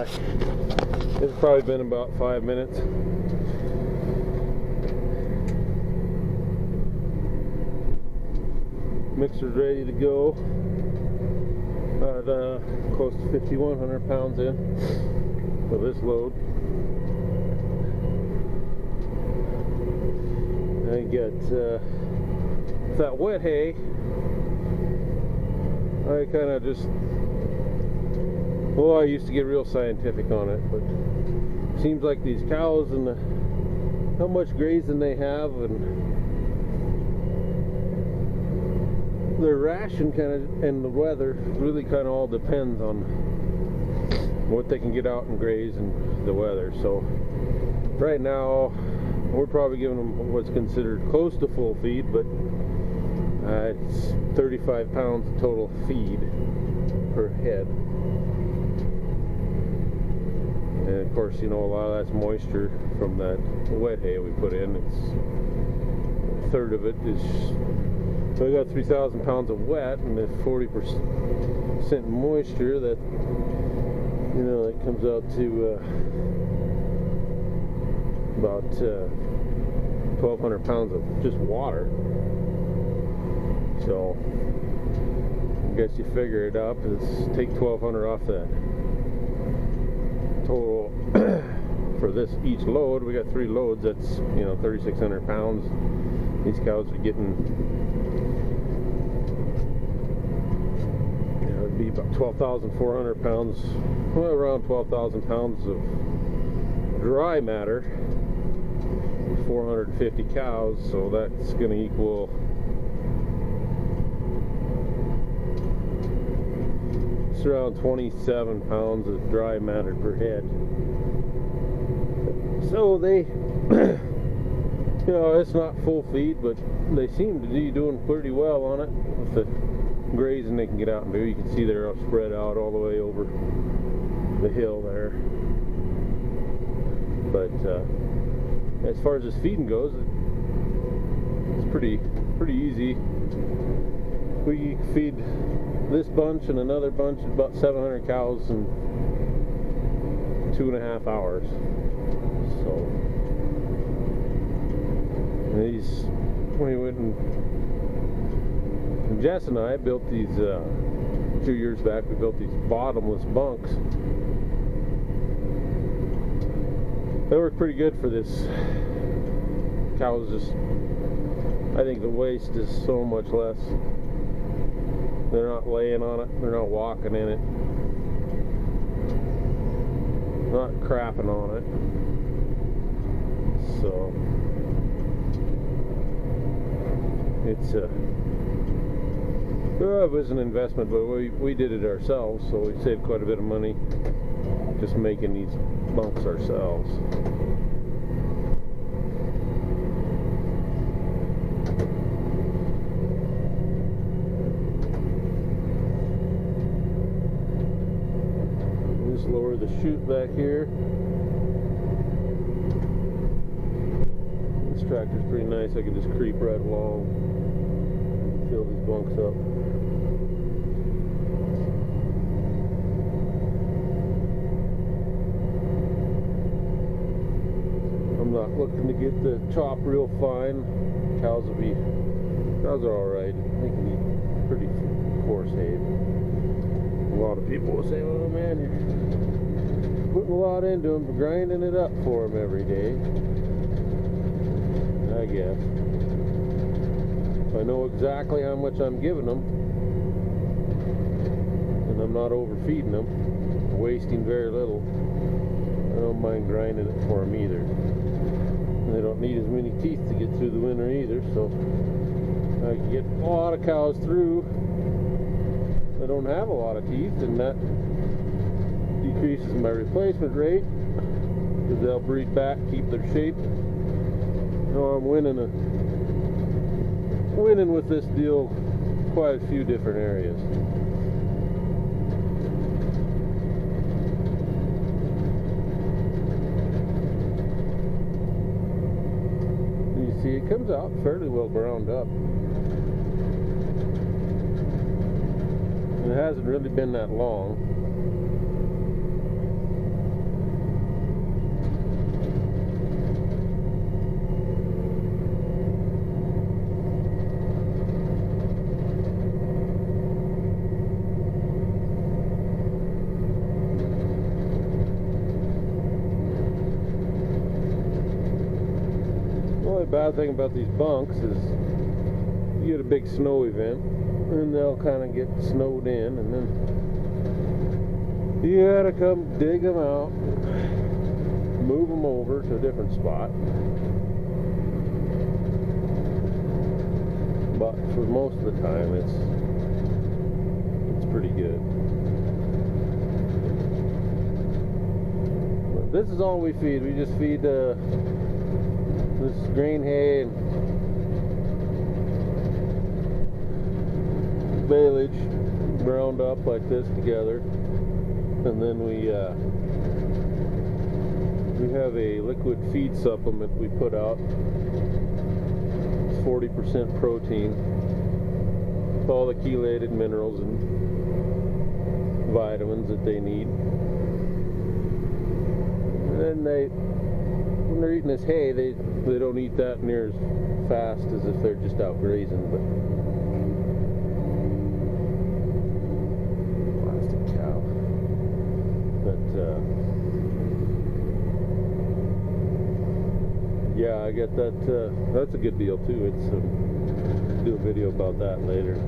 back. It's probably been about 5 minutes. Mixer's ready to go. About close to 5,100 pounds in for this load. I get that wet hay. I kind of just, well, I used to get real scientific on it, but it seems like these cows and how much grazing they have and their ration kind of and the weather really kind of all depends on what they can get out and graze and the weather. So right now we're probably giving them what's considered close to full feed, but it's 35 pounds of total feed per head. And of course, you know, a lot of that's moisture from that wet hay we put in. It's a third of it is, so I got 3,000 pounds of wet, and if 40% moisture, that, you know, that comes out to about 1,200 pounds of just water. So I guess you figure it up. Let's take 1,200 off that total for this each load. We got 3 loads. That's, you know, 3,600 pounds. These cows are getting, you know, it'd be about 12,400 pounds, well, around 12,000 pounds of dry matter. 450 cows, so that's going to equal around 27 pounds of dry matter per head. So they, you know, it's not full feed, but they seem to be doing pretty well on it with the grazing they can get out and do. You can see they're spread out all the way over the hill there. But as far as this feeding goes, it's pretty easy. We feed this bunch and another bunch, about 700 cows in 2.5 hours. So these, we went and Jess and I built these 2 years back. We built these bottomless bunks. They work pretty good for this. Cows just, I think the waste is so much less. They're not laying on it, they're not walking in it, not crapping on it. So it's it was an investment, but we did it ourselves, so we saved quite a bit of money just making these bunks ourselves. Lower the chute back here. This tractor's pretty nice. I can just creep right along, fill these bunks up. I'm not looking to get the chop real fine. Cows are alright. They can eat pretty coarse hay. A lot of people will say, oh man, you're putting a lot into them, grinding it up for them every day. I guess. If I know exactly how much I'm giving them, and I'm not overfeeding them, wasting very little, I don't mind grinding it for them either. And they don't need as many teeth to get through the winter either, so I can get a lot of cows through. They don't have a lot of teeth, and that decreases my replacement rate because they'll breed back, keep their shape. So I'm winning with this deal quite a few different areas. You see, it comes out fairly well ground up. It hasn't really been that long. bad thing about these bunks is you get a big snow event and they'll kind of get snowed in, and then you gotta come dig them out, move them over to a different spot. But for most of the time it's pretty good. But this is all we feed. We just feed this grain hay and baleage ground up like this together, and then we have a liquid feed supplement we put out. It's 40% protein with all the chelated minerals and vitamins that they need. And then when they're eating this hay, they don't eat that near as fast as if they're just out grazing. But yeah, I get that. That's a good deal too. It's do a video about that later.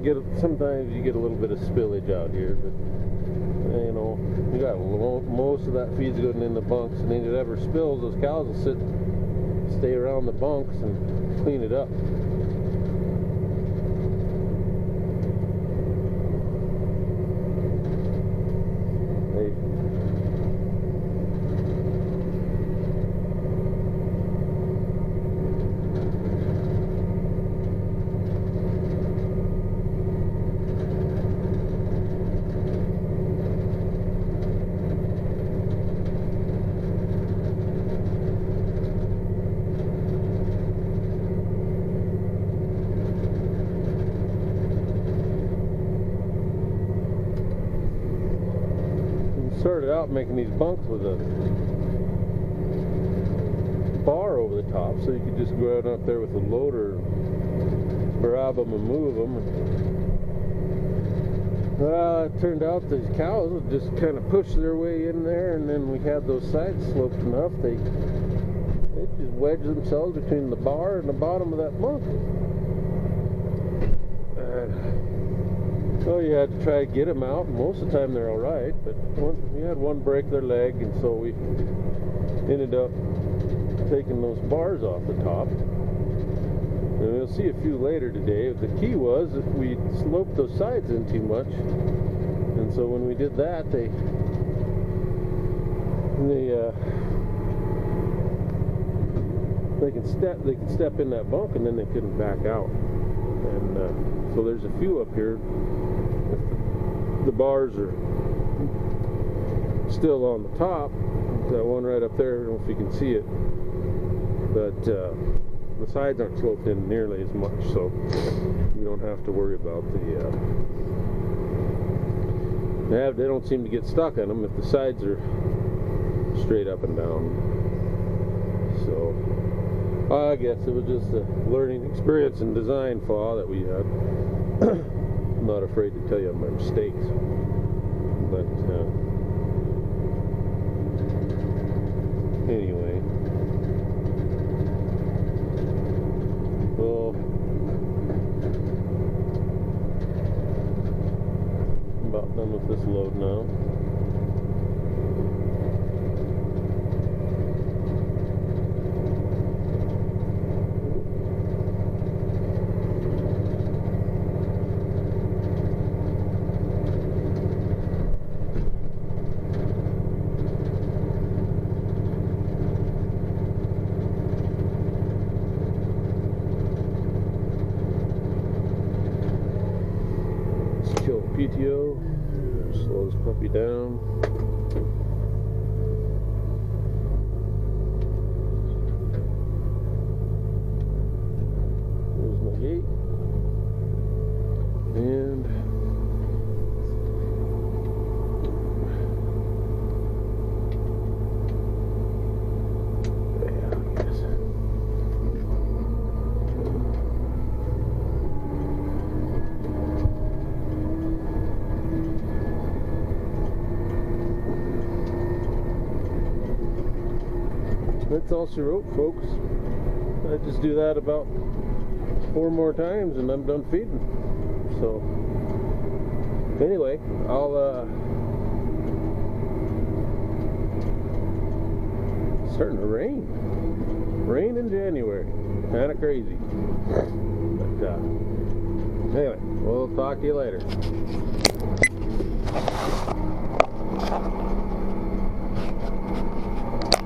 And sometimes you get a little bit of spillage out here, but you know, you got most of that feed's going in the bunks, and then if it ever spills, those cows will stay around the bunks and clean it up. Started out making these bunks with a bar over the top, so you could just go out up there with a loader, grab them and move them. Well, it turned out these cows would just kind of push their way in there, and then we had those sides sloped enough, they just wedge themselves between the bar and the bottom of that bunk. So you had to try to get them out, and most of the time they're all right, but we had one break their leg, and so we ended up taking those bars off the top. And we'll see a few later today. The key was that we sloped those sides in too much, and so when we did that, they could step in that bunk, and then they couldn't back out. And so there's a few up here. The bars are still on the top. That one right up there, I don't know if you can see it, but the sides aren't sloped in nearly as much, so you don't have to worry about they don't seem to get stuck on them if the sides are straight up and down. So I guess it was just a learning experience in design flaw that we had. I'm not afraid to tell you my mistakes, but anyway, well, I'm about done with this load now. PTO, slow this puppy down. There's my gate, and all she wrote, folks. I just do that about 4 more times and I'm done feeding. So anyway, it's starting to rain. Rain in January. Kind of crazy. But anyway, we'll talk to you later.